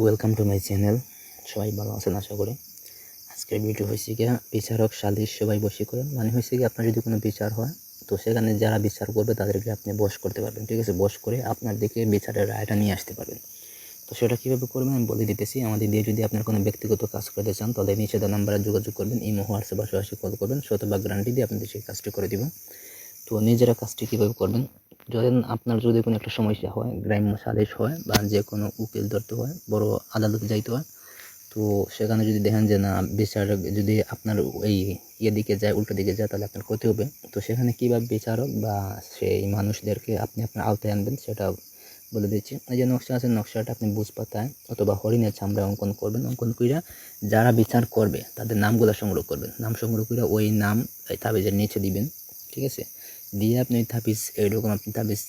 Welcome to my channel. সবাই ভালো আছেন আশা করি। আজকের ভিডিও হয়েছে গিয়ে বিচারক সালিশ সবাই বশীকরণ। মানে হয়েছে কি, আপনার যদি কোনো বিচার হয় তো সেখানে যারা বিচার করবে তাদেরকে আপনি বশ করতে পারবেন, ঠিক আছে? বশ করে আপনার দিকে বিচারের রায়টা নিয়ে আসতে পারবেন। তো সেটা কীভাবে করবেন আমি বলে দিতেছি। আমাদের দিয়ে যদি আপনার কোনো ব্যক্তিগত কাজ করতে চান তাহলে নিচে দেওয়া নাম্বারে যোগাযোগ করবেন, ইমো হোয়াটসঅ্যাপ বা সরাসরি কল করবেন, শতভাগ গ্যারান্টি দিয়ে আপনাদের সেই কাজটি করে দিব। তো নিজেরা কাজটি কীভাবে করবেন, ধরেন আপনার যদি কোনো একটা সমস্যা হয়, গ্রাম্য সালিশ হয় বা যে কোনো উকিল ধরতে হয়, বড় আদালতে যাইতে হয়, তো সেখানে যদি দেখেন যে না বিচারক যদি আপনার এই দিকে যায়, উল্টো দিকে যায়, তাহলে আপনার ক্ষতি হবে। তো সেখানে কীভাবে বিচারক বা সেই মানুষদেরকে আপনি আপনার আওতায় আনবেন সেটা বলে দিচ্ছি। এই যে নকশা আছে, নকশাটা আপনি বুঝ পাতায় অথবা হরিণের চামড়ায় অঙ্কন করবেন। অঙ্কন কইরা যারা বিচার করবে তাদের নামগুলো সংগ্রহ করবেন। নাম সংগ্রহ করে ওই নাম তাবিজের নিচে দিবেন, ঠিক আছে? দিয়ে আপনি ওই তাবিজ এইরকম আপনি তাবিজ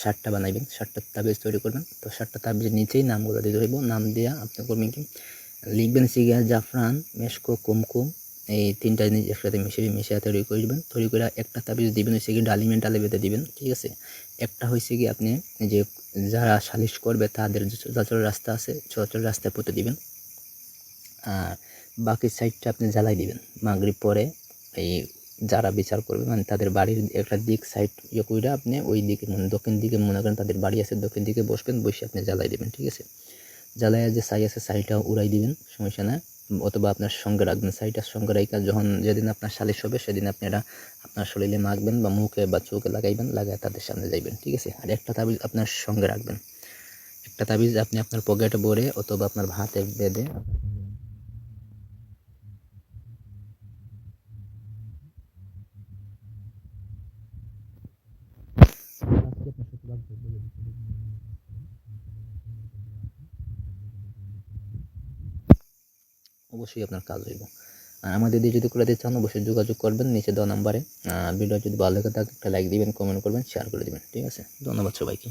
60টা বানাইবেন, 60টা তাবিজ তৈরি করবেন। তো 60টা তাবিজের নিচেই নামগুলো দিতে হইব। নাম দিয়া আপনি করবেন কি, লিখবেন সিগা, জাফরান, মেশকো, কুমকুম, এই 3টা জিনিস একসাথে মিশিয়ে তৈরি করবেন। তৈরি করে একটা তাবিজ দিবেন হচ্ছে কি ডালিমে ডালে বেঁধে দিবেন, ঠিক আছে? একটা হয়েছে কি আপনি যে যারা সালিশ করবে তাদের যে চলাচল রাস্তা আছে চলাচল রাস্তায় পুঁতে দিবেন। আর বাকি সাইডটা আপনি জ্বালাই দিবেন মাগরিব পরে। এই যারা বিচার করবে মানে তাদের বাড়ির একটা দিক সাইড কইরা আপনি ওই দিকে মানে দক্ষিণ দিকে মনে করেন তাদের বাড়ি আছে, দক্ষিণ দিকে বসবেন, বসে আপনি জ্বালাই দিবেন, ঠিক আছে? জ্বালাইয়া যে ছাই আছে ছাইটাও উড়াই দিবেন, সমস্যা না। অথবা আপনার সঙ্গে রাখবেন ছাইটা, সঙ্গে রাখা যখন যেদিন আপনার সালিশ হবে সেদিন আপনি এটা আপনার শরীরে মাখবেন বা মুখে বা চোখে লাগাইবেন, লাগায় তাদের সামনে যাইবেন, ঠিক আছে? আর একটা তাবিজ আপনার সঙ্গে রাখবেন। একটা তাবিজ আপনি আপনার পকেটে ভরে অথবা আপনার হাতে বেঁধে অবশ্যই আপনার কাজ হইব। আর আমাদের দিয়ে যদি করে দিতে চান অবশ্যই যোগাযোগ করবেন নিচে দেওয়া নাম্বারে। ভিডিও যদি ভালো লাগে থাকে একটা লাইক দিবেন, কমেন্ট করবেন, শেয়ার করে দিবেন, ঠিক আছে? ধন্যবাদ সবাইকে।